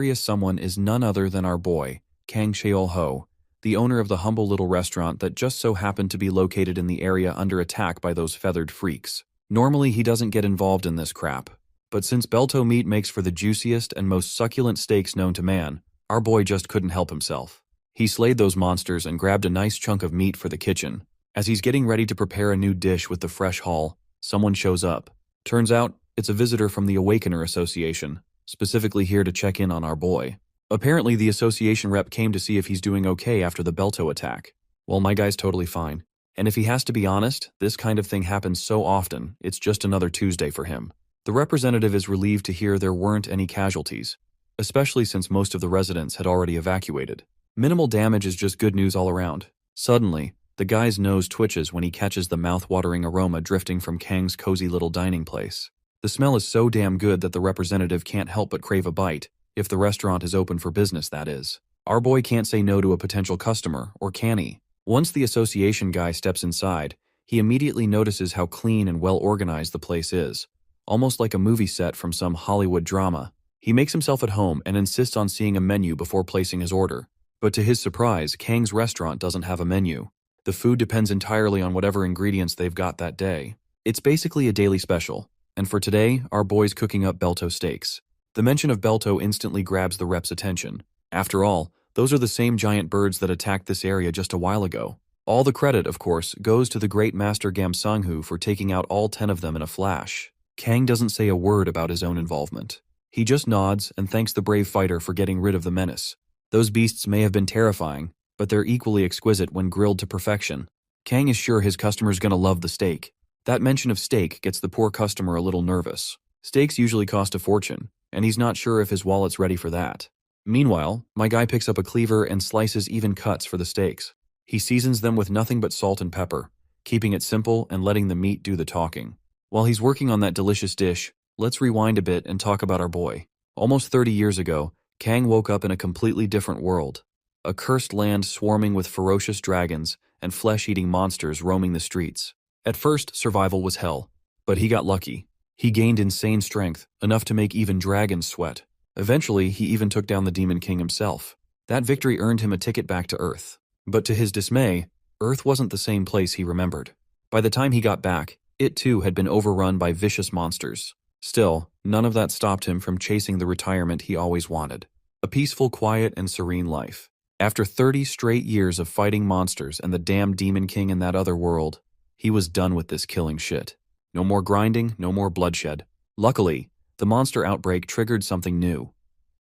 Mysterious someone is none other than our boy, Kang Cheol-ho, the owner of the humble little restaurant that just so happened to be located in the area under attack by those feathered freaks. Normally he doesn't get involved in this crap, but since Belto meat makes for the juiciest and most succulent steaks known to man, our boy just couldn't help himself. He slayed those monsters and grabbed a nice chunk of meat for the kitchen. As he's getting ready to prepare a new dish with the fresh haul, someone shows up. Turns out, it's a visitor from the Awakener Association, specifically here to check in on our boy. Apparently the association rep came to see if he's doing okay after the Belto attack. Well, my guy's totally fine. And if he has to be honest, this kind of thing happens so often, it's just another Tuesday for him. The representative is relieved to hear there weren't any casualties, especially since most of the residents had already evacuated. Minimal damage is just good news all around. Suddenly, the guy's nose twitches when he catches the mouth-watering aroma drifting from Kang's cozy little dining place. The smell is so damn good that the representative can't help but crave a bite, if the restaurant is open for business, that is. Our boy can't say no to a potential customer, or can he? Once the association guy steps inside, he immediately notices how clean and well-organized the place is, almost like a movie set from some Hollywood drama. He makes himself at home and insists on seeing a menu before placing his order. But to his surprise, Kang's restaurant doesn't have a menu. The food depends entirely on whatever ingredients they've got that day. It's basically a daily special, and for today, our boy's cooking up Belto steaks. The mention of Belto instantly grabs the rep's attention. After all, those are the same giant birds that attacked this area just a while ago. All the credit, of course, goes to the great master Gamsanghu for taking out all 10 of them in a flash. Kang doesn't say a word about his own involvement. He just nods and thanks the brave fighter for getting rid of the menace. Those beasts may have been terrifying, but they're equally exquisite when grilled to perfection. Kang is sure his customer's gonna love the steak. That mention of steak gets the poor customer a little nervous. Steaks usually cost a fortune, and he's not sure if his wallet's ready for that. Meanwhile, my guy picks up a cleaver and slices even cuts for the steaks. He seasons them with nothing but salt and pepper, keeping it simple and letting the meat do the talking. While he's working on that delicious dish, let's rewind a bit and talk about our boy. Almost 30 years ago, Kang woke up in a completely different world. A cursed land swarming with ferocious dragons and flesh-eating monsters roaming the streets. At first, survival was hell, but he got lucky. He gained insane strength, enough to make even dragons sweat. Eventually, he even took down the Demon King himself. That victory earned him a ticket back to Earth. But to his dismay, Earth wasn't the same place he remembered. By the time he got back, it too had been overrun by vicious monsters. Still, none of that stopped him from chasing the retirement he always wanted. A peaceful, quiet, and serene life. After 30 straight years of fighting monsters and the damned Demon King in that other world, he was done with this killing shit. No more grinding, no more bloodshed. Luckily, the monster outbreak triggered something new.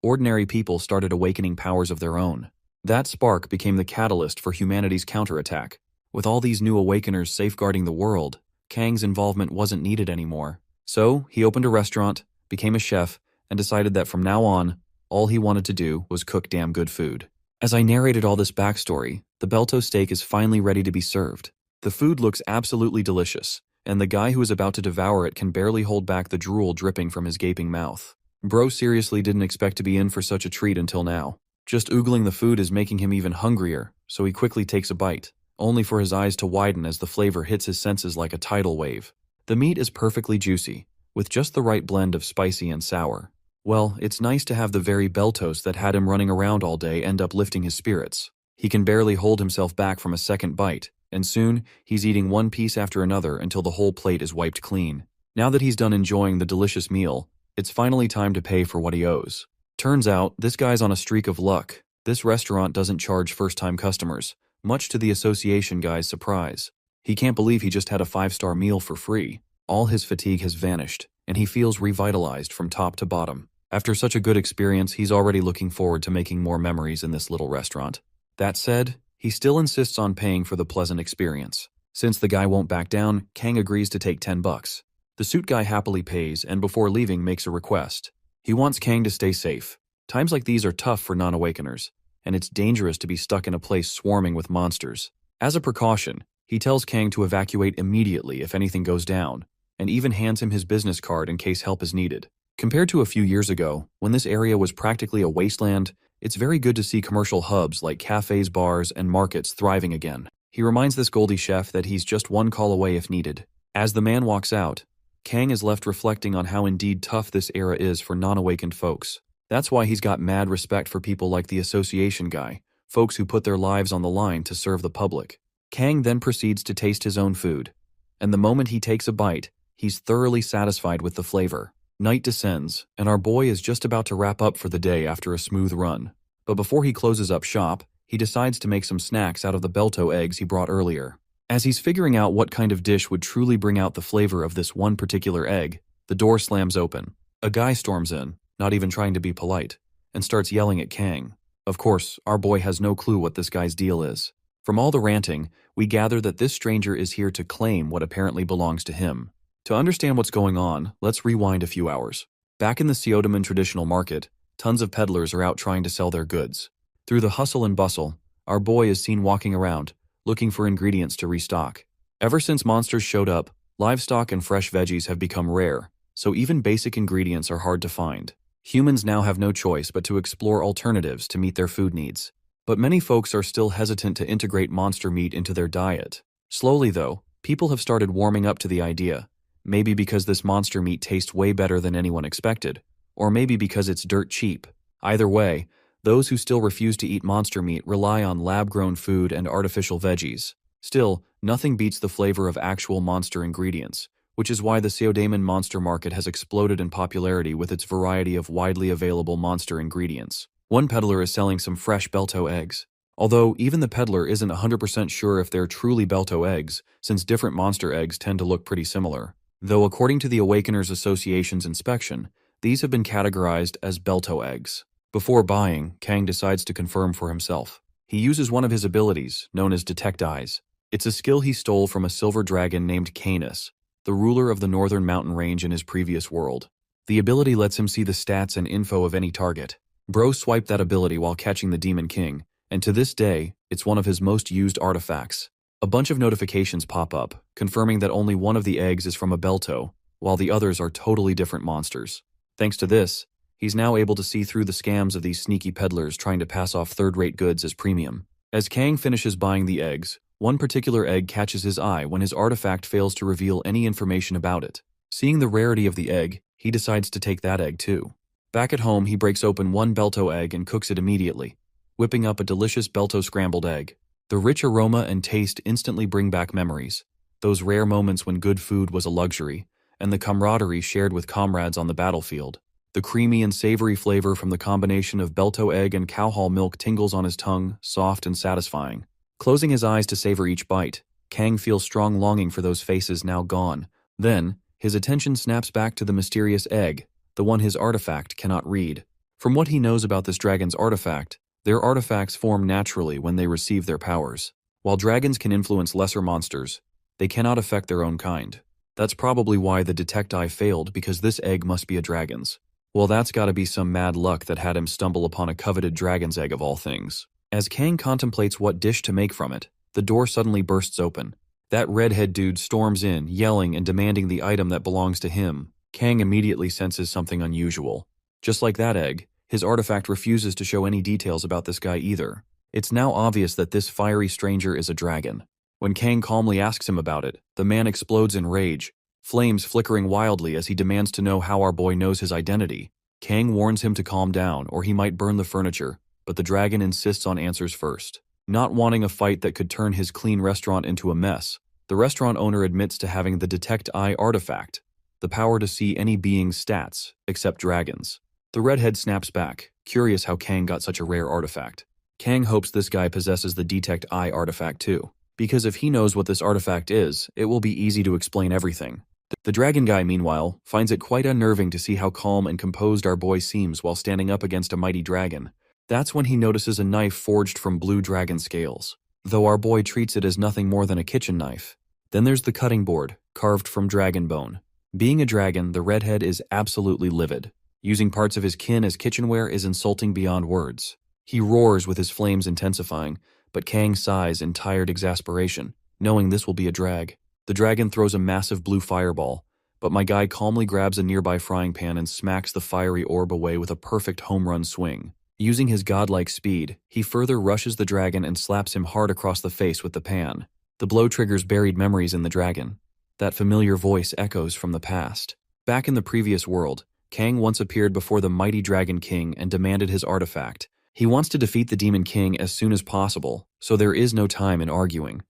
Ordinary people started awakening powers of their own. That spark became the catalyst for humanity's counterattack. With all these new awakeners safeguarding the world, Kang's involvement wasn't needed anymore. So, he opened a restaurant, became a chef, and decided that from now on, all he wanted to do was cook damn good food. As I narrated all this backstory, the Belto steak is finally ready to be served. The food looks absolutely delicious, and the guy who is about to devour it can barely hold back the drool dripping from his gaping mouth. Bro seriously didn't expect to be in for such a treat until now. Just oogling the food is making him even hungrier, so he quickly takes a bite, only for his eyes to widen as the flavor hits his senses like a tidal wave. The meat is perfectly juicy, with just the right blend of spicy and sour. Well, it's nice to have the very Beltos that had him running around all day end up lifting his spirits. He can barely hold himself back from a second bite, and soon, he's eating one piece after another until the whole plate is wiped clean. Now that he's done enjoying the delicious meal, it's finally time to pay for what he owes. Turns out, this guy's on a streak of luck. This restaurant doesn't charge first-time customers, much to the association guy's surprise. He can't believe he just had a 5-star meal for free. All his fatigue has vanished, and he feels revitalized from top to bottom. After such a good experience, he's already looking forward to making more memories in this little restaurant. That said, he still insists on paying for the pleasant experience. Since the guy won't back down, Kang agrees to take $10. The suit guy happily pays and before leaving makes a request. He wants Kang to stay safe. Times like these are tough for non-awakeners, and it's dangerous to be stuck in a place swarming with monsters. As a precaution, he tells Kang to evacuate immediately if anything goes down, and even hands him his business card in case help is needed. Compared to a few years ago, when this area was practically a wasteland, it's very good to see commercial hubs like cafes, bars, and markets thriving again. He reminds this Goldie chef that he's just one call away if needed. As the man walks out, Kang is left reflecting on how indeed tough this era is for non-awakened folks. That's why he's got mad respect for people like the association guy, folks who put their lives on the line to serve the public. Kang then proceeds to taste his own food, and the moment he takes a bite, he's thoroughly satisfied with the flavor. Night descends, and our boy is just about to wrap up for the day after a smooth run. But before he closes up shop, he decides to make some snacks out of the belto eggs he brought earlier. As he's figuring out what kind of dish would truly bring out the flavor of this one particular egg, the door slams open. A guy storms in, not even trying to be polite, and starts yelling at Kang. Of course, our boy has no clue what this guy's deal is. From all the ranting, we gather that this stranger is here to claim what apparently belongs to him. To understand what's going on, let's rewind a few hours. Back in the Seodaman traditional market, tons of peddlers are out trying to sell their goods. Through the hustle and bustle, our boy is seen walking around, looking for ingredients to restock. Ever since monsters showed up, livestock and fresh veggies have become rare, so even basic ingredients are hard to find. Humans now have no choice but to explore alternatives to meet their food needs. But many folks are still hesitant to integrate monster meat into their diet. Slowly, though, people have started warming up to the idea. Maybe because this monster meat tastes way better than anyone expected, or maybe because it's dirt cheap. Either way, those who still refuse to eat monster meat rely on lab-grown food and artificial veggies. Still, nothing beats the flavor of actual monster ingredients, which is why the Seodaman monster market has exploded in popularity with its variety of widely available monster ingredients. One peddler is selling some fresh belto eggs. Although even the peddler isn't 100% sure if they're truly belto eggs, since different monster eggs tend to look pretty similar. Though according to the Awakeners Association's inspection, these have been categorized as belto eggs. Before buying, Kang decides to confirm for himself. He uses one of his abilities, known as Detect Eyes. It's a skill he stole from a silver dragon named Canis, the ruler of the northern mountain range in his previous world. The ability lets him see the stats and info of any target. Bro swiped that ability while catching the Demon King, and to this day, it's one of his most used artifacts. A bunch of notifications pop up, confirming that only one of the eggs is from a belto, while the others are totally different monsters. Thanks to this, he's now able to see through the scams of these sneaky peddlers trying to pass off third-rate goods as premium. As Kang finishes buying the eggs, one particular egg catches his eye when his artifact fails to reveal any information about it. Seeing the rarity of the egg, he decides to take that egg too. Back at home, he breaks open one belto egg and cooks it immediately, whipping up a delicious belto scrambled egg. The rich aroma and taste instantly bring back memories, those rare moments when good food was a luxury, and the camaraderie shared with comrades on the battlefield. The creamy and savory flavor from the combination of belto egg and cowhall milk tingles on his tongue, soft and satisfying. Closing his eyes to savor each bite, Kang feels strong longing for those faces now gone. Then, his attention snaps back to the mysterious egg, the one his artifact cannot read. From what he knows about this dragon's artifact, their artifacts form naturally when they receive their powers. While dragons can influence lesser monsters, they cannot affect their own kind. That's probably why the Detect Eye failed, because this egg must be a dragon's. Well, that's gotta be some mad luck that had him stumble upon a coveted dragon's egg of all things. As Kang contemplates what dish to make from it, the door suddenly bursts open. That redhead dude storms in, yelling and demanding the item that belongs to him. Kang immediately senses something unusual. Just like that egg, his artifact refuses to show any details about this guy either. It's now obvious that this fiery stranger is a dragon. When Kang calmly asks him about it, the man explodes in rage, flames flickering wildly as he demands to know how our boy knows his identity. Kang warns him to calm down or he might burn the furniture, but the dragon insists on answers first. Not wanting a fight that could turn his clean restaurant into a mess, the restaurant owner admits to having the Detect Eye artifact, the power to see any being's stats, except dragons. The redhead snaps back, curious how Kang got such a rare artifact. Kang hopes this guy possesses the Detect Eye artifact too, because if he knows what this artifact is, it will be easy to explain everything. The dragon guy, meanwhile, finds it quite unnerving to see how calm and composed our boy seems while standing up against a mighty dragon. That's when he notices a knife forged from blue dragon scales, though our boy treats it as nothing more than a kitchen knife. Then there's the cutting board, carved from dragon bone. Being a dragon, the redhead is absolutely livid. Using parts of his kin as kitchenware is insulting beyond words. He roars with his flames intensifying, but Kang sighs in tired exasperation, knowing this will be a drag. The dragon throws a massive blue fireball, but my guy calmly grabs a nearby frying pan and smacks the fiery orb away with a perfect home run swing. Using his godlike speed, he further rushes the dragon and slaps him hard across the face with the pan. The blow triggers buried memories in the dragon. That familiar voice echoes from the past. Back in the previous world, Kang once appeared before the mighty Dragon King and demanded his artifact. He wants to defeat the Demon King as soon as possible, so there is no time in arguing.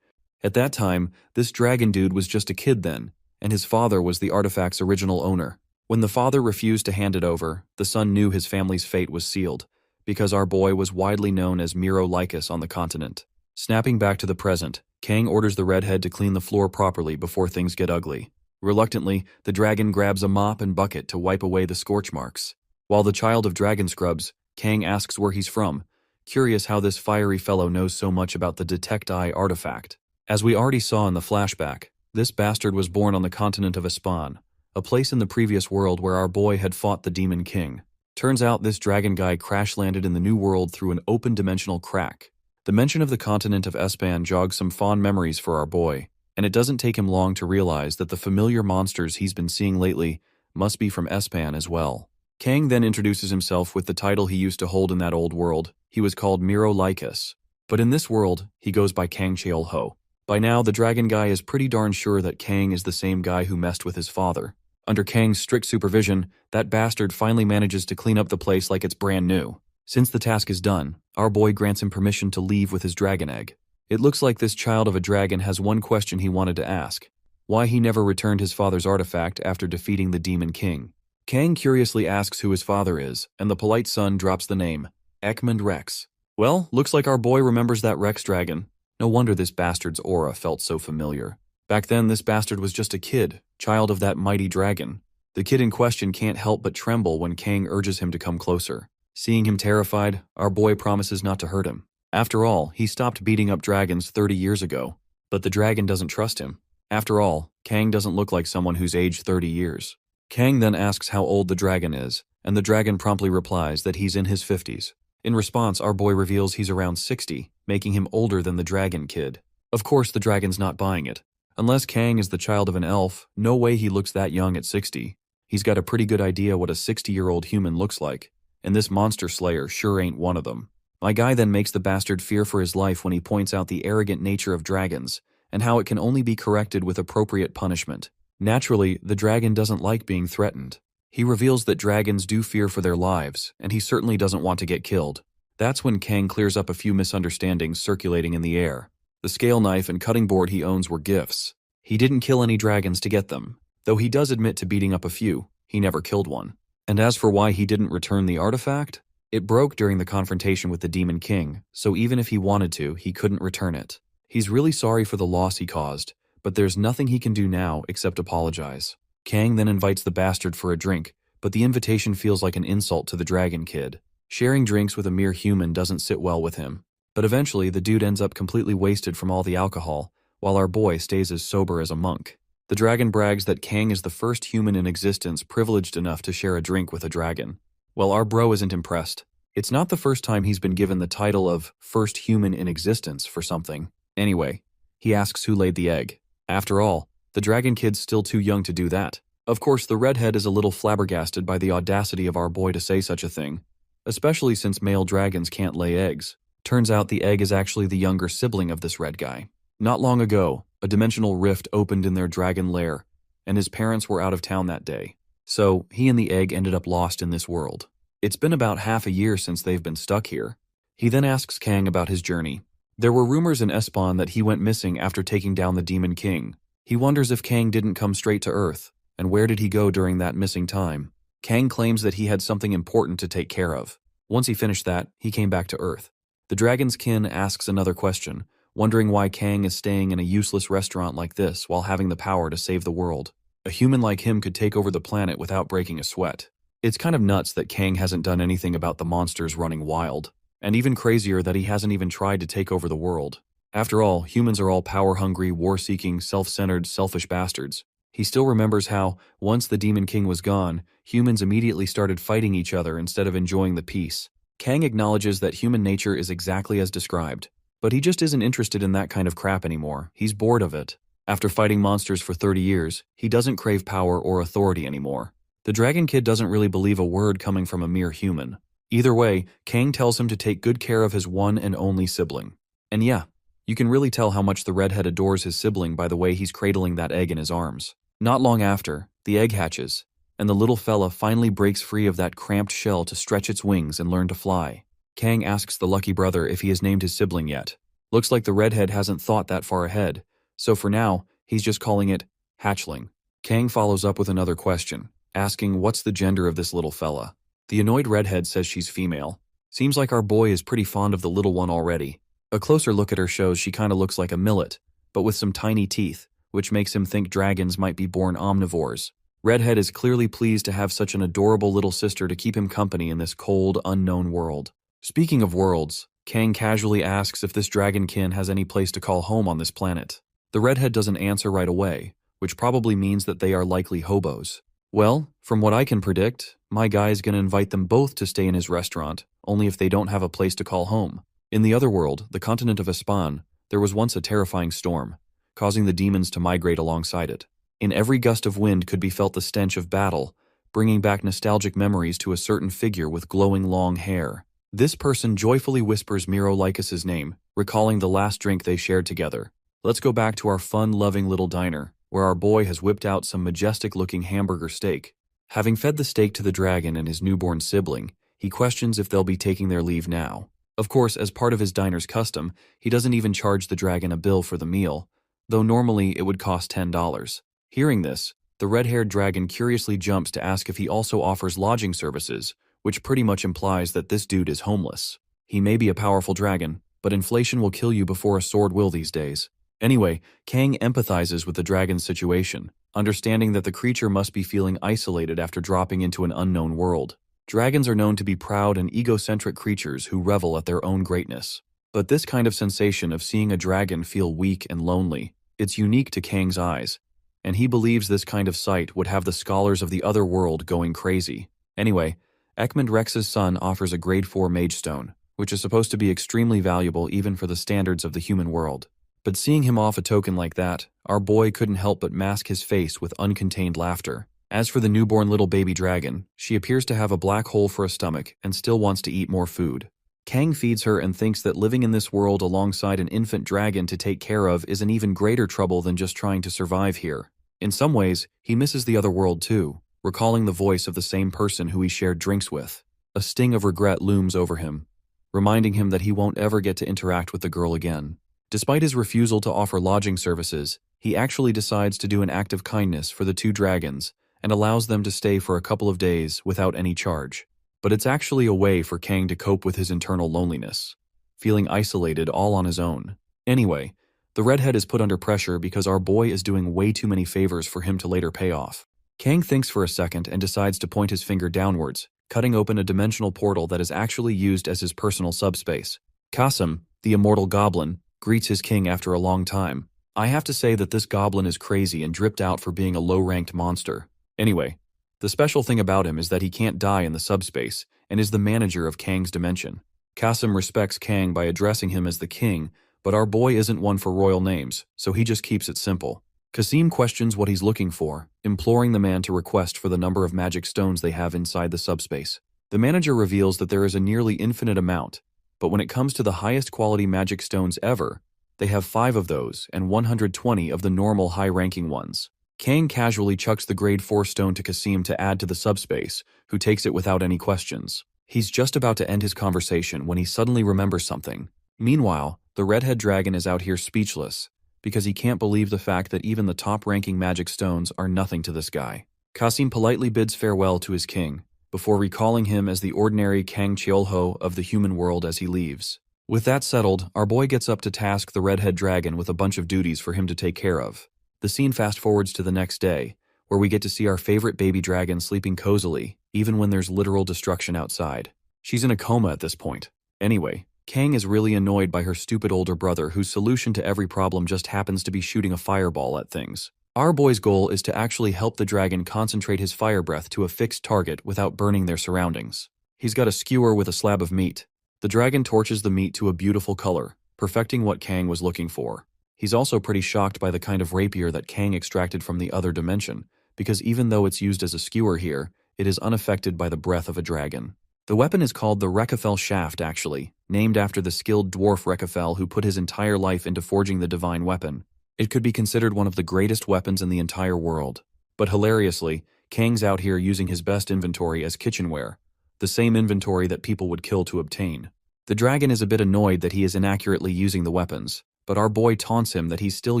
At that time, this dragon dude was just a kid then, and his father was the artifact's original owner. When the father refused to hand it over, the son knew his family's fate was sealed, because our boy was widely known as Lycus on the continent. Snapping back to the present, Kang orders the redhead to clean the floor properly before things get ugly. Reluctantly, the dragon grabs a mop and bucket to wipe away the scorch marks. While the child of dragon scrubs, Kang asks where he's from, curious how this fiery fellow knows so much about the Detect Eye artifact. As we already saw in the flashback, this bastard was born on the continent of Espan, a place in the previous world where our boy had fought the Demon King. Turns out this dragon guy crash-landed in the new world through an open dimensional crack. The mention of the continent of Espan jogs some fond memories for our boy, and it doesn't take him long to realize that the familiar monsters he's been seeing lately must be from Espan as well. Kang then introduces himself with the title he used to hold in that old world. He was called Lycus, but in this world, he goes by Kang Cheol-ho. By now, the dragon guy is pretty darn sure that Kang is the same guy who messed with his father. Under Kang's strict supervision, that bastard finally manages to clean up the place like it's brand new. Since the task is done, our boy grants him permission to leave with his dragon egg. It looks like this child of a dragon has one question he wanted to ask: why he never returned his father's artifact after defeating the Demon King. Kang curiously asks who his father is, and the polite son drops the name, Ekmund Rex. Well, looks like our boy remembers that Rex dragon. No wonder this bastard's aura felt so familiar. Back then, this bastard was just a kid, child of that mighty dragon. The kid in question can't help but tremble when Kang urges him to come closer. Seeing him terrified, our boy promises not to hurt him. After all, he stopped beating up dragons 30 years ago. But the dragon doesn't trust him. After all, Kang doesn't look like someone who's aged 30 years. Kang then asks how old the dragon is, and the dragon promptly replies that he's in his 50s. In response, our boy reveals he's around 60, making him older than the dragon kid. Of course, the dragon's not buying it. Unless Kang is the child of an elf, no way he looks that young at 60. He's got a pretty good idea what a 60-year-old human looks like, and this monster slayer sure ain't one of them. My guy then makes the bastard fear for his life when he points out the arrogant nature of dragons, and how it can only be corrected with appropriate punishment. Naturally, the dragon doesn't like being threatened. He reveals that dragons do fear for their lives, and he certainly doesn't want to get killed. That's when Kang clears up a few misunderstandings circulating in the air. The scale knife and cutting board he owns were gifts. He didn't kill any dragons to get them, though he does admit to beating up a few. He never killed one. And as for why he didn't return the artifact, it broke during the confrontation with the Demon King, so even if he wanted to, he couldn't return it. He's really sorry for the loss he caused, but there's nothing he can do now except apologize. Kang then invites the bastard for a drink, but the invitation feels like an insult to the dragon kid. Sharing drinks with a mere human doesn't sit well with him. But eventually, the dude ends up completely wasted from all the alcohol, while our boy stays as sober as a monk. The dragon brags that Kang is the first human in existence privileged enough to share a drink with a dragon. Well, our bro isn't impressed. It's not the first time he's been given the title of first human in existence for something. Anyway, he asks who laid the egg. After all, the dragon kid's still too young to do that. Of course, the redhead is a little flabbergasted by the audacity of our boy to say such a thing, especially since male dragons can't lay eggs. Turns out the egg is actually the younger sibling of this red guy. Not long ago, a dimensional rift opened in their dragon lair, and his parents were out of town that day. So, he and the egg ended up lost in this world. It's been about half a year since they've been stuck here. He then asks Kang about his journey. There were rumors in Espan that he went missing after taking down the Demon King. He wonders if Kang didn't come straight to Earth, and where did he go during that missing time? Kang claims that he had something important to take care of. Once he finished that, he came back to Earth. The dragon's kin asks another question, wondering why Kang is staying in a useless restaurant like this while having the power to save the world. A human like him could take over the planet without breaking a sweat. It's kind of nuts that Kang hasn't done anything about the monsters running wild, and even crazier that he hasn't even tried to take over the world. After all, humans are all power-hungry, war-seeking, self-centered, selfish bastards. He still remembers how, once the Demon King was gone, humans immediately started fighting each other instead of enjoying the peace. Kang acknowledges that human nature is exactly as described, but he just isn't interested in that kind of crap anymore. He's bored of it. After fighting monsters for 30 years, he doesn't crave power or authority anymore. The dragon kid doesn't really believe a word coming from a mere human. Either way, Kang tells him to take good care of his one and only sibling. And yeah, you can really tell how much the redhead adores his sibling by the way he's cradling that egg in his arms. Not long after, the egg hatches, and the little fella finally breaks free of that cramped shell to stretch its wings and learn to fly. Kang asks the lucky brother if he has named his sibling yet. Looks like the redhead hasn't thought that far ahead, so for now, he's just calling it hatchling. Kang follows up with another question, asking what's the gender of this little fella. The annoyed redhead says she's female. Seems like our boy is pretty fond of the little one already. A closer look at her shows she kinda looks like a millet, but with some tiny teeth, which makes him think dragons might be born omnivores. Redhead is clearly pleased to have such an adorable little sister to keep him company in this cold, unknown world. Speaking of worlds, Kang casually asks if this dragonkin has any place to call home on this planet. The redhead doesn't answer right away, which probably means that they are likely hobos. Well, from what I can predict, my guy's gonna invite them both to stay in his restaurant, only if they don't have a place to call home. In the other world, the continent of Espan, there was once a terrifying storm, causing the demons to migrate alongside it. In every gust of wind could be felt the stench of battle, bringing back nostalgic memories to a certain figure with glowing long hair. This person joyfully whispers Miro Lycus's name, recalling the last drink they shared together. Let's go back to our fun-loving little diner, where our boy has whipped out some majestic-looking hamburger steak. Having fed the steak to the dragon and his newborn sibling, he questions if they'll be taking their leave now. Of course, as part of his diner's custom, he doesn't even charge the dragon a bill for the meal, though normally it would cost $10. Hearing this, the red-haired dragon curiously jumps to ask if he also offers lodging services, which pretty much implies that this dude is homeless. He may be a powerful dragon, but inflation will kill you before a sword will these days. Anyway, Kang empathizes with the dragon's situation, understanding that the creature must be feeling isolated after dropping into an unknown world. Dragons are known to be proud and egocentric creatures who revel at their own greatness. But this kind of sensation of seeing a dragon feel weak and lonely, it's unique to Kang's eyes, and he believes this kind of sight would have the scholars of the other world going crazy. Anyway, Ekmund Rex's son offers a grade 4 mage stone, which is supposed to be extremely valuable even for the standards of the human world. But seeing him off a token like that, our boy couldn't help but mask his face with uncontained laughter. As for the newborn little baby dragon, she appears to have a black hole for a stomach and still wants to eat more food. Kang feeds her and thinks that living in this world alongside an infant dragon to take care of is an even greater trouble than just trying to survive here. In some ways, he misses the other world too, recalling the voice of the same person who he shared drinks with. A sting of regret looms over him, reminding him that he won't ever get to interact with the girl again. Despite his refusal to offer lodging services, he actually decides to do an act of kindness for the two dragons and allows them to stay for a couple of days without any charge. But it's actually a way for Kang to cope with his internal loneliness, feeling isolated all on his own. Anyway, the redhead is put under pressure because our boy is doing way too many favors for him to later pay off. Kang thinks for a second and decides to point his finger downwards, cutting open a dimensional portal that is actually used as his personal subspace. Qasim, the immortal goblin, greets his king after a long time. I have to say that this goblin is crazy and dripped out for being a low-ranked monster. Anyway, the special thing about him is that he can't die in the subspace and is the manager of Kang's dimension. Qasim respects Kang by addressing him as the king, but our boy isn't one for royal names, so he just keeps it simple. Qasim questions what he's looking for, imploring the man to request for the number of magic stones they have inside the subspace. The manager reveals that there is a nearly infinite amount, but when it comes to the highest quality magic stones ever, they have 5 of those and 120 of the normal high-ranking ones. Kang casually chucks the grade 4 stone to Qasim to add to the subspace, who takes it without any questions. He's just about to end his conversation when he suddenly remembers something. Meanwhile, the redhead dragon is out here speechless, because he can't believe the fact that even the top-ranking magic stones are nothing to this guy. Qasim politely bids farewell to his king, before recalling him as the ordinary Kang Cheolho of the human world as he leaves. With that settled, our boy gets up to task the redhead dragon with a bunch of duties for him to take care of. The scene fast-forwards to the next day, where we get to see our favorite baby dragon sleeping cozily, even when there's literal destruction outside. She's in a coma at this point. Anyway, Kang is really annoyed by her stupid older brother whose solution to every problem just happens to be shooting a fireball at things. Our boy's goal is to actually help the dragon concentrate his fire breath to a fixed target without burning their surroundings. He's got a skewer with a slab of meat. The dragon torches the meat to a beautiful color, perfecting what Kang was looking for. He's also pretty shocked by the kind of rapier that Kang extracted from the other dimension, because even though it's used as a skewer here, it is unaffected by the breath of a dragon. The weapon is called the Recapel shaft actually, named after the skilled dwarf Recapel who put his entire life into forging the divine weapon. It could be considered one of the greatest weapons in the entire world. But hilariously, Kang's out here using his best inventory as kitchenware, the same inventory that people would kill to obtain. The dragon is a bit annoyed that he is inaccurately using the weapons, but our boy taunts him that he's still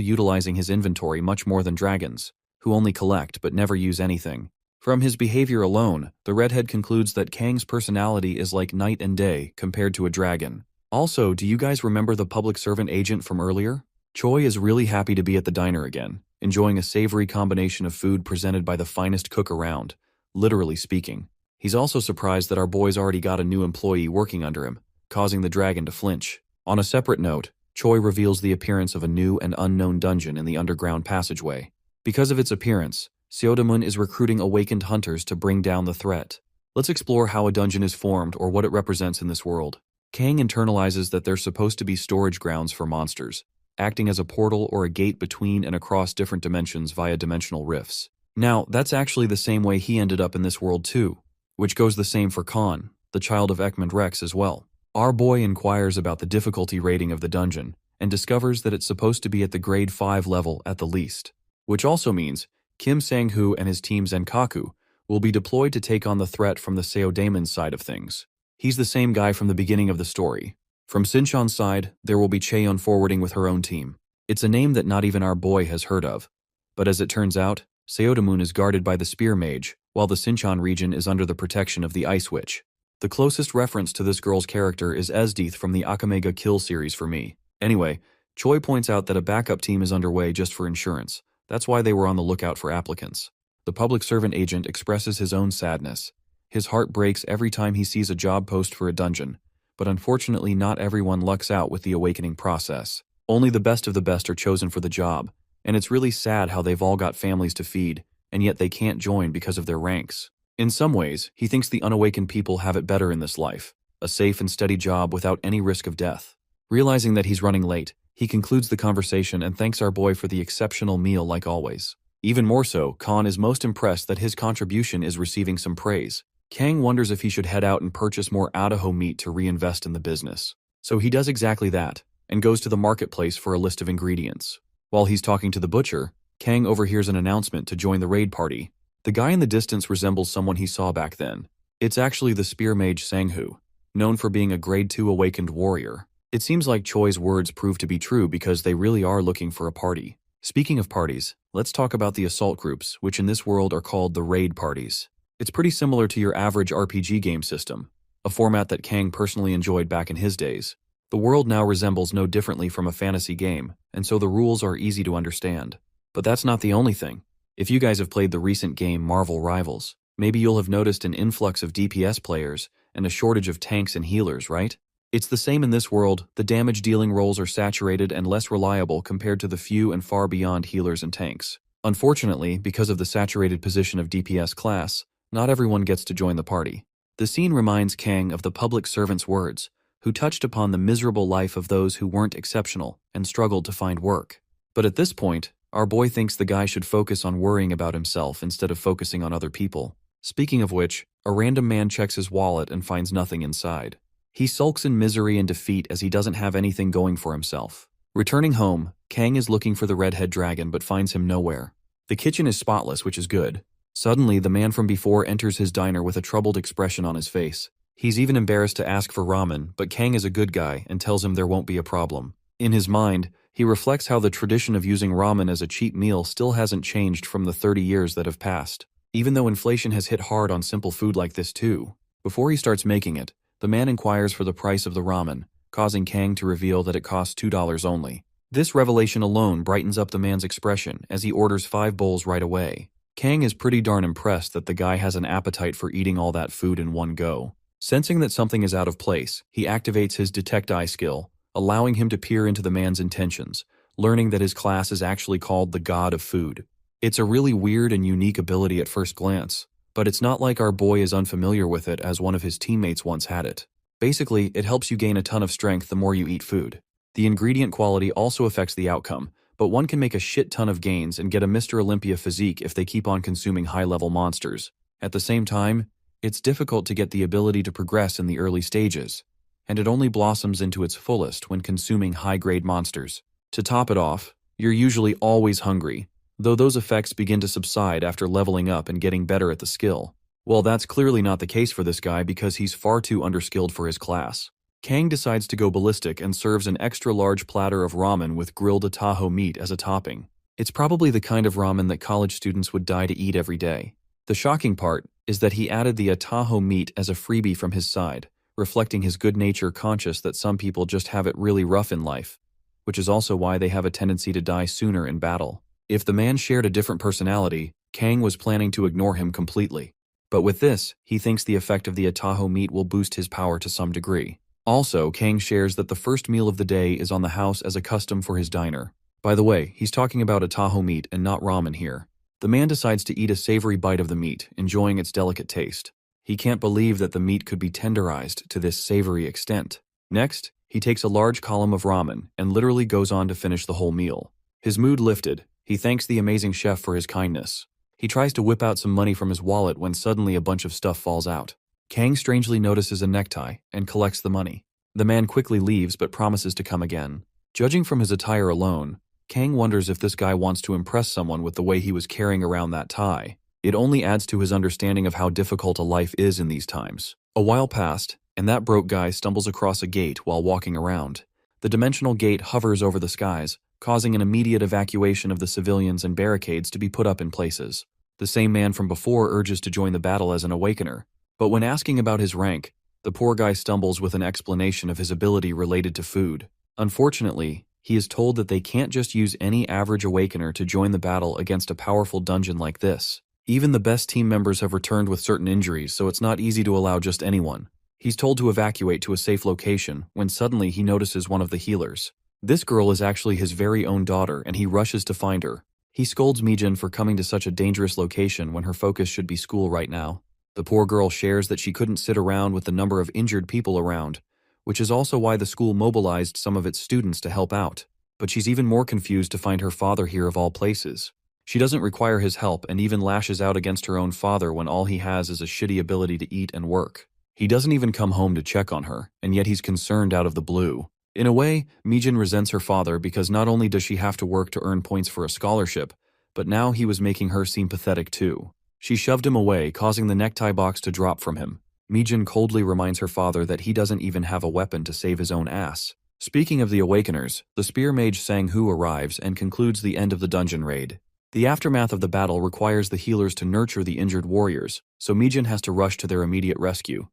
utilizing his inventory much more than dragons, who only collect but never use anything. From his behavior alone, the redhead concludes that Kang's personality is like night and day compared to a dragon. Also, do you guys remember the public servant agent from earlier? Choi is really happy to be at the diner again, enjoying a savory combination of food presented by the finest cook around, literally speaking. He's also surprised that our boy's already got a new employee working under him, causing the dragon to flinch. On a separate note, Choi reveals the appearance of a new and unknown dungeon in the underground passageway. Because of its appearance, Seodamun is recruiting awakened hunters to bring down the threat. Let's explore how a dungeon is formed or what it represents in this world. Kang internalizes that they're supposed to be storage grounds for monsters, acting as a portal or a gate between and across different dimensions via dimensional rifts. Now, that's actually the same way he ended up in this world too, which goes the same for Khan, the child of Ekmund Rex as well. Our boy inquires about the difficulty rating of the dungeon and discovers that it's supposed to be at the grade 5 level at the least, which also means Kim Sang-hoo and his team Zenkaku will be deployed to take on the threat from the Seodaemon's side of things. He's the same guy from the beginning of the story. From Sinchan's side, there will be Cheon forwarding with her own team. It's a name that not even our boy has heard of. But as it turns out, Seodamun is guarded by the Spear Mage, while the Sinchan region is under the protection of the Ice Witch. The closest reference to this girl's character is Esdeath from the Akamega Kill series for me. Anyway, Choi points out that a backup team is underway just for insurance. That's why they were on the lookout for applicants. The public servant agent expresses his own sadness. His heart breaks every time he sees a job post for a dungeon, but unfortunately not everyone lucks out with the awakening process. Only the best of the best are chosen for the job, and it's really sad how they've all got families to feed, and yet they can't join because of their ranks. In some ways, he thinks the unawakened people have it better in this life, a safe and steady job without any risk of death. Realizing that he's running late, he concludes the conversation and thanks our boy for the exceptional meal like always. Even more so, Khan is most impressed that his contribution is receiving some praise. Kang wonders if he should head out and purchase more Idaho meat to reinvest in the business. So he does exactly that, and goes to the marketplace for a list of ingredients. While he's talking to the butcher, Kang overhears an announcement to join the raid party. The guy in the distance resembles someone he saw back then. It's actually the Spear Mage Sang-hoo, known for being a grade 2 awakened warrior. It seems like Choi's words prove to be true because they really are looking for a party. Speaking of parties, let's talk about the assault groups, which in this world are called the raid parties. It's pretty similar to your average RPG game system, a format that Kang personally enjoyed back in his days. The world now resembles no differently from a fantasy game, and so the rules are easy to understand. But that's not the only thing. If you guys have played the recent game Marvel Rivals, maybe you'll have noticed an influx of DPS players and a shortage of tanks and healers, right? It's the same in this world. The damage-dealing roles are saturated and less reliable compared to the few and far beyond healers and tanks. Unfortunately, because of the saturated position of DPS class, not everyone gets to join the party. The scene reminds Kang of the public servant's words, who touched upon the miserable life of those who weren't exceptional and struggled to find work. But at this point, our boy thinks the guy should focus on worrying about himself instead of focusing on other people. Speaking of which, a random man checks his wallet and finds nothing inside. He sulks in misery and defeat as he doesn't have anything going for himself. Returning home, Kang is looking for the redhead dragon but finds him nowhere. The kitchen is spotless, which is good. Suddenly, the man from before enters his diner with a troubled expression on his face. He's even embarrassed to ask for ramen, but Kang is a good guy and tells him there won't be a problem. In his mind, he reflects how the tradition of using ramen as a cheap meal still hasn't changed from the 30 years that have passed, even though inflation has hit hard on simple food like this too. Before he starts making it, the man inquires for the price of the ramen, causing Kang to reveal that it costs $2 only. This revelation alone brightens up the man's expression as he orders 5 bowls right away. Kang is pretty darn impressed that the guy has an appetite for eating all that food in one go. Sensing that something is out of place, he activates his Detect Eye skill, allowing him to peer into the man's intentions, learning that his class is actually called the God of Food. It's a really weird and unique ability at first glance, but it's not like our boy is unfamiliar with it as one of his teammates once had it. Basically, it helps you gain a ton of strength the more you eat food. The ingredient quality also affects the outcome, but one can make a shit ton of gains and get a Mr. Olympia physique if they keep on consuming high-level monsters. At the same time, it's difficult to get the ability to progress in the early stages, and it only blossoms into its fullest when consuming high-grade monsters. To top it off, you're usually always hungry, though those effects begin to subside after leveling up and getting better at the skill. Well, that's clearly not the case for this guy because he's far too underskilled for his class. Kang decides to go ballistic and serves an extra large platter of ramen with grilled ataho meat as a topping. It's probably the kind of ramen that college students would die to eat every day. The shocking part is that he added the ataho meat as a freebie from his side, reflecting his good nature, conscious that some people just have it really rough in life, which is also why they have a tendency to die sooner in battle. If the man shared a different personality, Kang was planning to ignore him completely. But with this, he thinks the effect of the ataho meat will boost his power to some degree. Also, Kang shares that the first meal of the day is on the house as a custom for his diner. By the way, he's talking about ataho meat and not ramen here. The man decides to eat a savory bite of the meat, enjoying its delicate taste. He can't believe that the meat could be tenderized to this savory extent. Next, he takes a large column of ramen and literally goes on to finish the whole meal. His mood lifted, he thanks the amazing chef for his kindness. He tries to whip out some money from his wallet when suddenly a bunch of stuff falls out. Kang strangely notices a necktie and collects the money. The man quickly leaves but promises to come again. Judging from his attire alone, Kang wonders if this guy wants to impress someone with the way he was carrying around that tie. It only adds to his understanding of how difficult a life is in these times. A while passed, and that broke guy stumbles across a gate while walking around. The dimensional gate hovers over the skies, causing an immediate evacuation of the civilians and barricades to be put up in places. The same man from before urges to join the battle as an awakener, but when asking about his rank, the poor guy stumbles with an explanation of his ability related to food. Unfortunately, he is told that they can't just use any average awakener to join the battle against a powerful dungeon like this. Even the best team members have returned with certain injuries, so it's not easy to allow just anyone. He's told to evacuate to a safe location when suddenly he notices one of the healers. This girl is actually his very own daughter, and he rushes to find her. He scolds Mijin for coming to such a dangerous location when her focus should be school right now. The poor girl shares that she couldn't sit around with the number of injured people around, which is also why the school mobilized some of its students to help out. But she's even more confused to find her father here of all places. She doesn't require his help and even lashes out against her own father when all he has is a shitty ability to eat and work. He doesn't even come home to check on her, and yet he's concerned out of the blue. In a way, Mijin resents her father because not only does she have to work to earn points for a scholarship, but now he was making her seem pathetic too. She shoved him away, causing the necktie box to drop from him. Mijin coldly reminds her father that he doesn't even have a weapon to save his own ass. Speaking of the Awakeners, the spear mage Sang-Hu arrives and concludes the end of the dungeon raid. The aftermath of the battle requires the healers to nurture the injured warriors, so Mijin has to rush to their immediate rescue,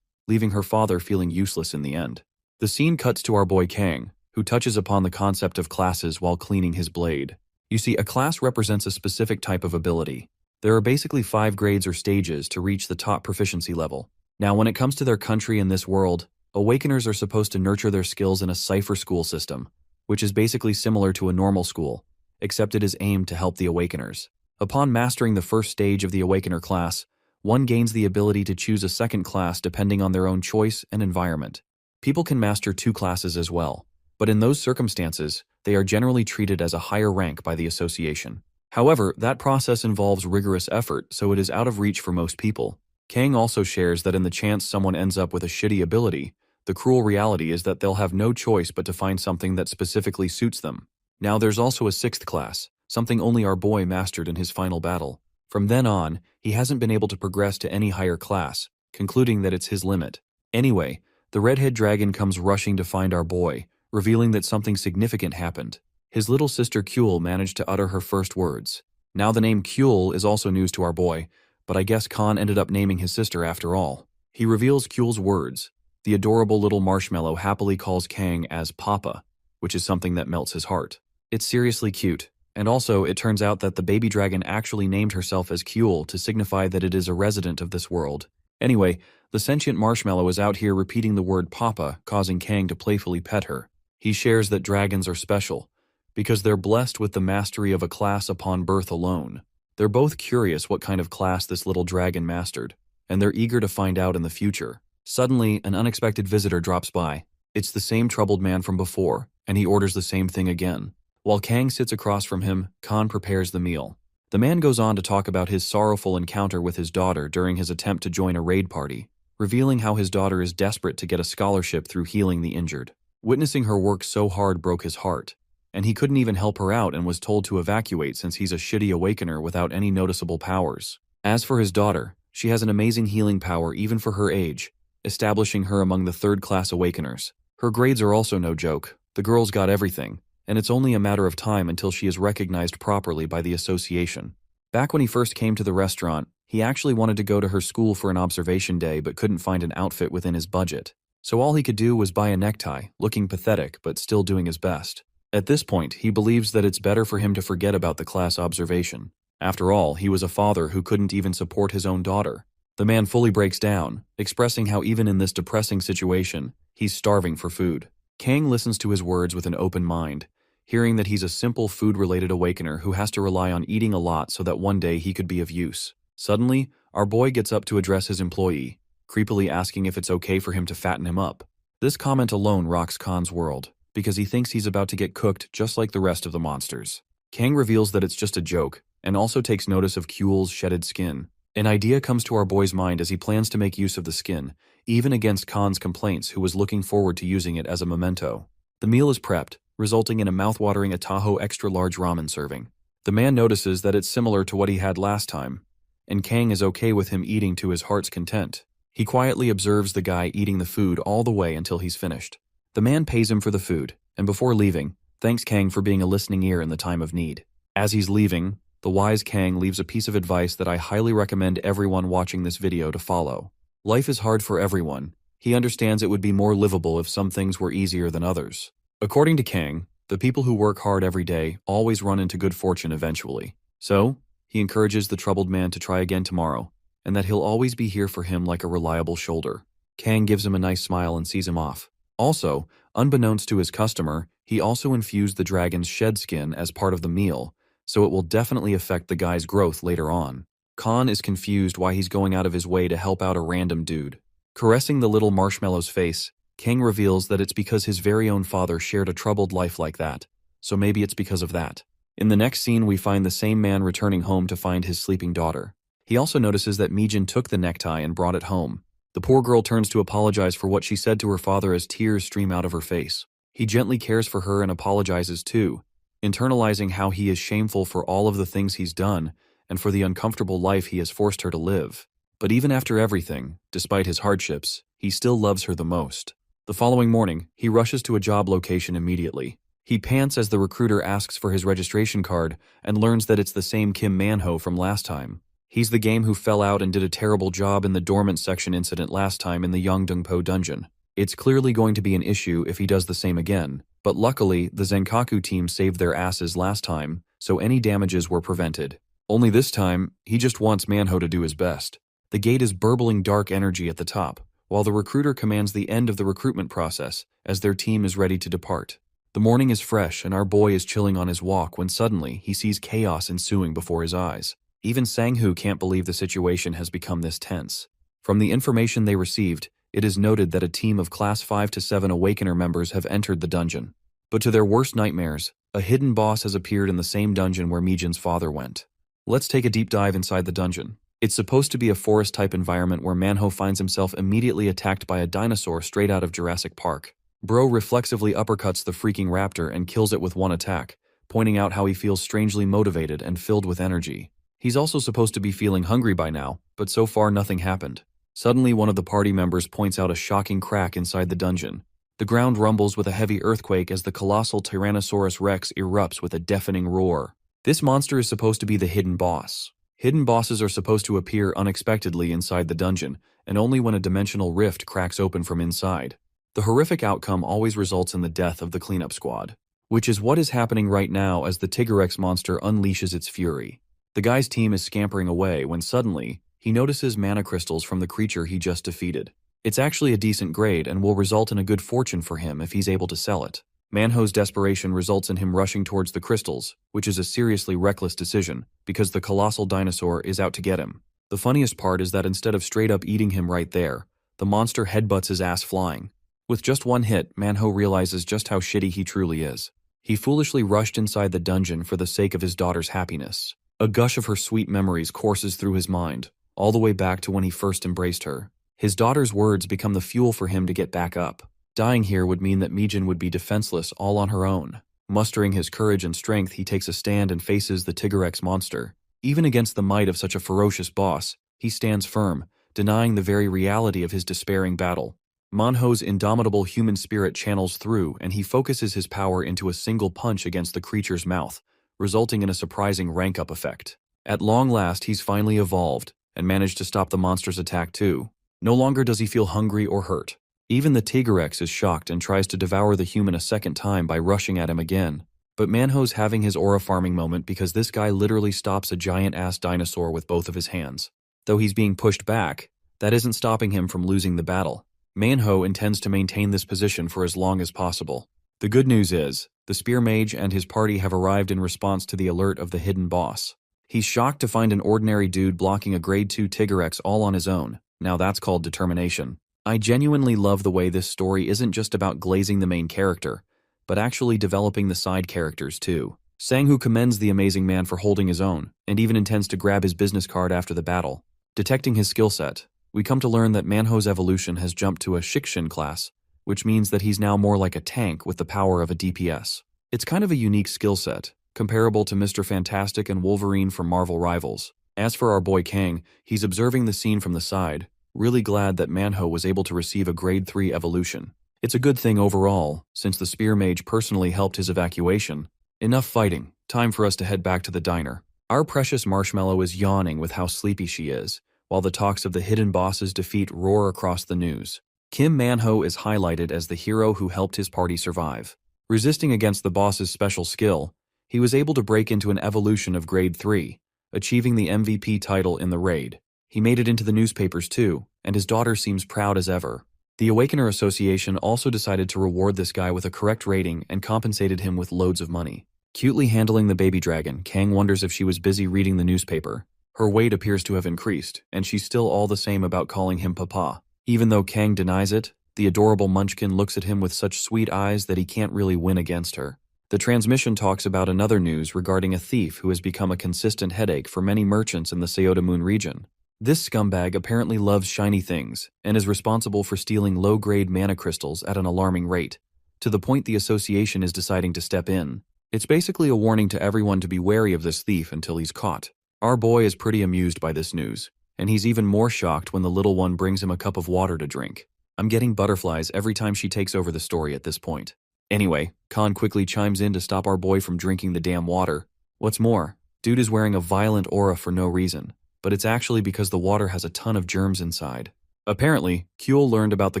leaving her father feeling useless in the end. The scene cuts to our boy Kang, who touches upon the concept of classes while cleaning his blade. You see, a class represents a specific type of ability. There are basically 5 grades or stages to reach the top proficiency level. Now, when it comes to their country in this world, Awakeners are supposed to nurture their skills in a cipher school system, which is basically similar to a normal school, except it is aimed to help the Awakeners. Upon mastering the first stage of the Awakener class, one gains the ability to choose a second class depending on their own choice and environment. People can master 2 classes as well, but in those circumstances, they are generally treated as a higher rank by the association. However, that process involves rigorous effort, so it is out of reach for most people. Kang also shares that in the chance someone ends up with a shitty ability, the cruel reality is that they'll have no choice but to find something that specifically suits them. Now there's also a 6th class, something only our boy mastered in his final battle. From then on, he hasn't been able to progress to any higher class, concluding that it's his limit. Anyway, the redhead dragon comes rushing to find our boy, revealing that something significant happened. His little sister Kyul managed to utter her first words. Now the name Kyul is also news to our boy, but I guess Khan ended up naming his sister after all. He reveals Kyul's words. The adorable little marshmallow happily calls Kang as Papa, which is something that melts his heart. It's seriously cute, and also it turns out that the baby dragon actually named herself as Kyul to signify that it is a resident of this world. Anyway, the sentient marshmallow is out here repeating the word Papa, causing Kang to playfully pet her. He shares that dragons are special, because they're blessed with the mastery of a class upon birth alone. They're both curious what kind of class this little dragon mastered, and they're eager to find out in the future. Suddenly, an unexpected visitor drops by. It's the same troubled man from before, and he orders the same thing again. While Kang sits across from him, Khan prepares the meal. The man goes on to talk about his sorrowful encounter with his daughter during his attempt to join a raid party, revealing how his daughter is desperate to get a scholarship through healing the injured. Witnessing her work so hard broke his heart, and he couldn't even help her out and was told to evacuate since he's a shitty awakener without any noticeable powers. As for his daughter, she has an amazing healing power even for her age, establishing her among the third-class awakeners. Her grades are also no joke. The girl's got everything, and it's only a matter of time until she is recognized properly by the association. Back when he first came to the restaurant, he actually wanted to go to her school for an observation day but couldn't find an outfit within his budget. So all he could do was buy a necktie, looking pathetic but still doing his best. At this point, he believes that it's better for him to forget about the class observation. After all, he was a father who couldn't even support his own daughter. The man fully breaks down, expressing how even in this depressing situation, he's starving for food. Kang listens to his words with an open mind, hearing that he's a simple food-related awakener who has to rely on eating a lot so that one day he could be of use. Suddenly, our boy gets up to address his employee, creepily asking if it's okay for him to fatten him up. This comment alone rocks Khan's world, because he thinks he's about to get cooked just like the rest of the monsters. Kang reveals that it's just a joke, and also takes notice of Kuel's shedded skin. An idea comes to our boy's mind as he plans to make use of the skin, even against Khan's complaints, who was looking forward to using it as a memento. The meal is prepped, resulting in a mouth-watering Ataho extra-large ramen serving. The man notices that it's similar to what he had last time, and Kang is okay with him eating to his heart's content. He quietly observes the guy eating the food all the way until he's finished. The man pays him for the food, and before leaving, thanks Kang for being a listening ear in the time of need. As he's leaving, the wise Kang leaves a piece of advice that I highly recommend everyone watching this video to follow. Life is hard for everyone. He understands it would be more livable if some things were easier than others. According to Kang, the people who work hard every day always run into good fortune eventually. So, he encourages the troubled man to try again tomorrow, and that he'll always be here for him like a reliable shoulder. Kang gives him a nice smile and sees him off. Also, unbeknownst to his customer, he also infused the dragon's shed skin as part of the meal, so it will definitely affect the guy's growth later on. Khan is confused why he's going out of his way to help out a random dude. Caressing the little marshmallow's face, Kang reveals that it's because his very own father shared a troubled life like that, so maybe it's because of that. In the next scene, we find the same man returning home to find his sleeping daughter. He also notices that Mijin took the necktie and brought it home. The poor girl turns to apologize for what she said to her father as tears stream out of her face. He gently cares for her and apologizes too, internalizing how he is shameful for all of the things he's done and for the uncomfortable life he has forced her to live. But even after everything, despite his hardships, he still loves her the most. The following morning, he rushes to a job location immediately. He pants as the recruiter asks for his registration card and learns that it's the same Kim Manhwa from last time. He's the game who fell out and did a terrible job in the dormant section incident last time in the Yongdongpo dungeon. It's clearly going to be an issue if he does the same again, but luckily the Zenkaku team saved their asses last time, so any damages were prevented. Only this time, he just wants Manhwa to do his best. The gate is burbling dark energy at the top, while the recruiter commands the end of the recruitment process as their team is ready to depart. The morning is fresh and our boy is chilling on his walk when suddenly he sees chaos ensuing before his eyes. Even Sanghu can't believe the situation has become this tense. From the information they received, it is noted that a team of Class 5 to 7 Awakener members have entered the dungeon. But to their worst nightmares, a hidden boss has appeared in the same dungeon where Mijin's father went. Let's take a deep dive inside the dungeon. It's supposed to be a forest-type environment where Manhwa finds himself immediately attacked by a dinosaur straight out of Jurassic Park. Bro reflexively uppercuts the freaking raptor and kills it with one attack, pointing out how he feels strangely motivated and filled with energy. He's also supposed to be feeling hungry by now, but so far nothing happened. Suddenly one of the party members points out a shocking crack inside the dungeon. The ground rumbles with a heavy earthquake as the colossal Tyrannosaurus Rex erupts with a deafening roar. This monster is supposed to be the hidden boss. Hidden bosses are supposed to appear unexpectedly inside the dungeon, and only when a dimensional rift cracks open from inside. The horrific outcome always results in the death of the cleanup squad, which is what is happening right now as the Tigrex monster unleashes its fury. The guy's team is scampering away when suddenly, he notices mana crystals from the creature he just defeated. It's actually a decent grade and will result in a good fortune for him if he's able to sell it. Manhwa's desperation results in him rushing towards the crystals, which is a seriously reckless decision, because the colossal dinosaur is out to get him. The funniest part is that instead of straight up eating him right there, the monster headbutts his ass flying. With just one hit, Manhwa realizes just how shitty he truly is. He foolishly rushed inside the dungeon for the sake of his daughter's happiness. A gush of her sweet memories courses through his mind, all the way back to when he first embraced her. His daughter's words become the fuel for him to get back up. Dying here would mean that Mijin would be defenseless all on her own. Mustering his courage and strength, he takes a stand and faces the Tigrex monster. Even against the might of such a ferocious boss, he stands firm, denying the very reality of his despairing battle. Manho's indomitable human spirit channels through, and he focuses his power into a single punch against the creature's mouth, resulting in a surprising rank-up effect. At long last, he's finally evolved, and managed to stop the monster's attack too. No longer does he feel hungry or hurt. Even the Tigrex is shocked and tries to devour the human a second time by rushing at him again. But Manho's having his aura farming moment because this guy literally stops a giant-ass dinosaur with both of his hands. Though he's being pushed back, that isn't stopping him from losing the battle. Manho intends to maintain this position for as long as possible. The good news is, the Spear Mage and his party have arrived in response to the alert of the hidden boss. He's shocked to find an ordinary dude blocking a grade 2 Tigrex all on his own. Now that's called determination. I genuinely love the way this story isn't just about glazing the main character, but actually developing the side characters too. Sangwoo commends the amazing man for holding his own, and even intends to grab his business card after the battle. Detecting his skill set, we come to learn that Manho's evolution has jumped to a Shikshin class, which means that he's now more like a tank with the power of a DPS. It's kind of a unique skill set, comparable to Mr. Fantastic and Wolverine from Marvel Rivals. As for our boy Kang, he's observing the scene from the side, really glad that Manho was able to receive a grade 3 evolution. It's a good thing overall, since the Spear Mage personally helped his evacuation. Enough fighting, time for us to head back to the diner. Our precious Marshmallow is yawning with how sleepy she is, while the talks of the hidden boss's defeat roar across the news. Kim Manho is highlighted as the hero who helped his party survive. Resisting against the boss's special skill, he was able to break into an evolution of grade 3, achieving the MVP title in the raid. He made it into the newspapers too, and his daughter seems proud as ever. The Awakener Association also decided to reward this guy with a correct rating and compensated him with loads of money. Cutely handling the baby dragon, Kang wonders if she was busy reading the newspaper. Her weight appears to have increased, and she's still all the same about calling him Papa. Even though Kang denies it, the adorable Munchkin looks at him with such sweet eyes that he can't really win against her. The transmission talks about another news regarding a thief who has become a consistent headache for many merchants in the Seota Moon region. This scumbag apparently loves shiny things, and is responsible for stealing low-grade mana crystals at an alarming rate, to the point the association is deciding to step in. It's basically a warning to everyone to be wary of this thief until he's caught. Our boy is pretty amused by this news, and he's even more shocked when the little one brings him a cup of water to drink. I'm getting butterflies every time she takes over the story at this point. Anyway, Khan quickly chimes in to stop our boy from drinking the damn water. What's more, dude is wearing a violent aura for no reason, but it's actually because the water has a ton of germs inside. Apparently, Kuehl learned about the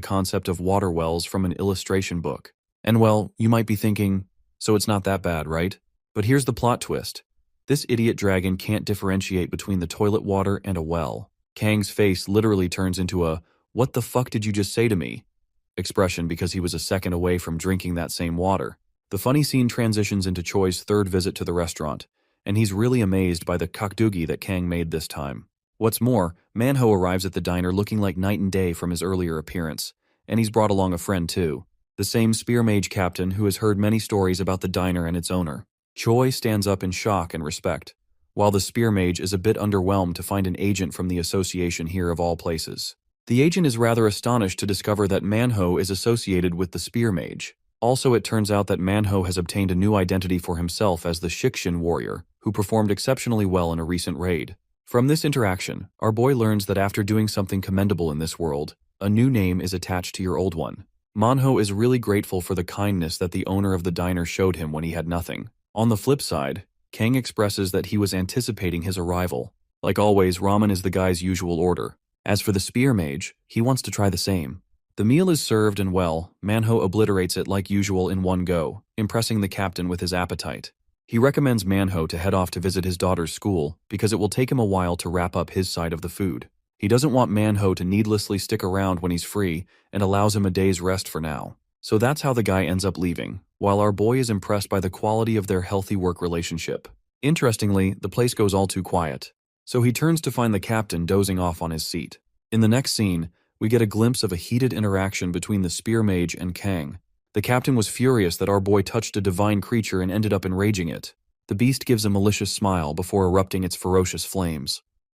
concept of water wells from an illustration book. And well, you might be thinking, so it's not that bad, right? But here's the plot twist. This idiot dragon can't differentiate between the toilet water and a well. Kang's face literally turns into a, "What the fuck did you just say to me?" expression because he was a second away from drinking that same water. The funny scene transitions into Choi's third visit to the restaurant, and he's really amazed by the kakdugi that Kang made this time. What's more, Manho arrives at the diner looking like night and day from his earlier appearance, and he's brought along a friend too, the same Spear Mage captain who has heard many stories about the diner and its owner. Choi stands up in shock and respect, while the Spear Mage is a bit underwhelmed to find an agent from the association here of all places. The agent is rather astonished to discover that Manho is associated with the Spear Mage. Also, it turns out that Manho has obtained a new identity for himself as the Shikshin warrior, who performed exceptionally well in a recent raid. From this interaction, our boy learns that after doing something commendable in this world, a new name is attached to your old one. Manho is really grateful for the kindness that the owner of the diner showed him when he had nothing. On the flip side, Kang expresses that he was anticipating his arrival. Like always, ramen is the guy's usual order. As for the Spear Mage, he wants to try the same. The meal is served and well, Manho obliterates it like usual in one go, impressing the captain with his appetite. He recommends Manho to head off to visit his daughter's school because it will take him a while to wrap up his side of the food. He doesn't want Manho to needlessly stick around when he's free and allows him a day's rest for now. So that's how the guy ends up leaving, while our boy is impressed by the quality of their healthy work relationship. Interestingly, the place goes all too quiet, so he turns to find the captain dozing off on his seat. In the next scene, we get a glimpse of a heated interaction between the Spear Mage and Kang. The captain was furious that our boy touched a divine creature and ended up enraging it. The beast gives a malicious smile before erupting its ferocious flames.